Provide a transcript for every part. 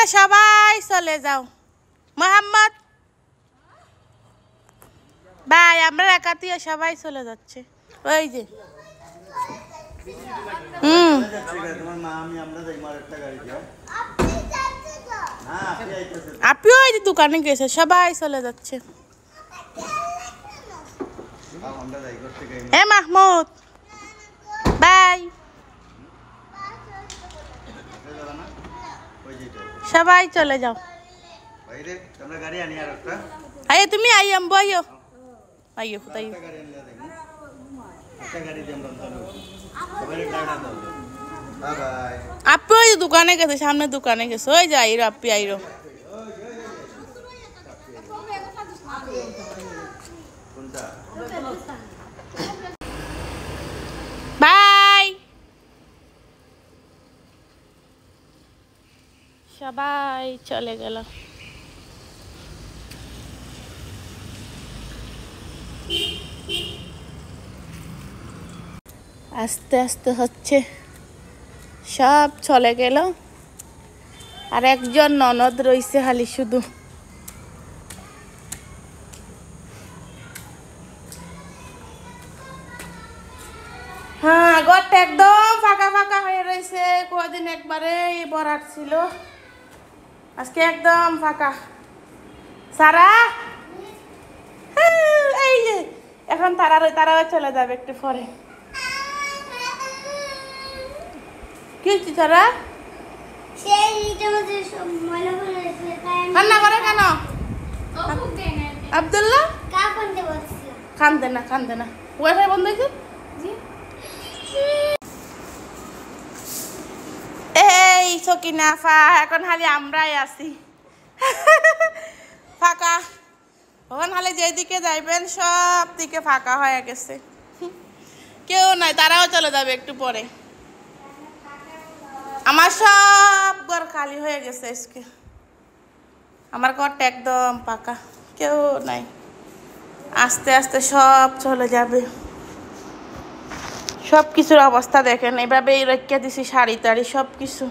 তোমরা সবাই চলে যাও। মোহাম্মদ ভাই, আমরা একাতিয়ে সবাই চলে যাচ্ছে। ওই যে আপনিও ওই যে দোকানে গেছে, সবাই চলে যাচ্ছে। মাহমুদ বাই, সবাই চলে যাও। আইয়ে তুমি আইয়াম্বো আইয়ো আইয়ো তাই আপনি ওই দোকানে গেছে, সামনে দোকানে গেছে। ওই যে আইরো আপনি আইরো। বাই, সবাই চলে গেল। আস্তে আস্তে হচ্ছে, সব চলে গেল। আর একজন ননদ রইছে খালি শুধু। হ্যাঁ, ঘরটা একদম ফাঁকা ফাঁকা হয়ে রয়েছে। কদিন একবারে ভরাট ছিল, আজকে একদম ফাঁকা। সারা এই যে এখন তারাও চলে যাবে একটু পরে। কি হচ্ছে তারা রান্না করে কেন? আব্দুল্লাহ কান্দে না, কান্দে না। ওয়াইফাই বন্ধ হয়েছে। এই সকিনা ফা, এখন খালি আমরাই আছি ফাঁকা। এখন খালি যেদিকে যাইবেন সব দিকে ফাঁকা হয়ে গেছে, কেউ নাই। তারাও চলে যাবে একটু পরে। আমার সব ঘর খালি হয়ে গেছে আজকে। আমার ঘরটা একদম ফাঁকা, কেউ নাই। আস্তে আস্তে সব চলে যাবে। সব কিছুর অবস্থা দেখেন, এইভাবে রেখে দিছি শাড়ি টাড়ি সব কিছু।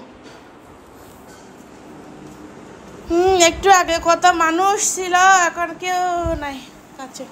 একটু আগে কত মানুষ ছিল, এখন কেউ নাই কাছে।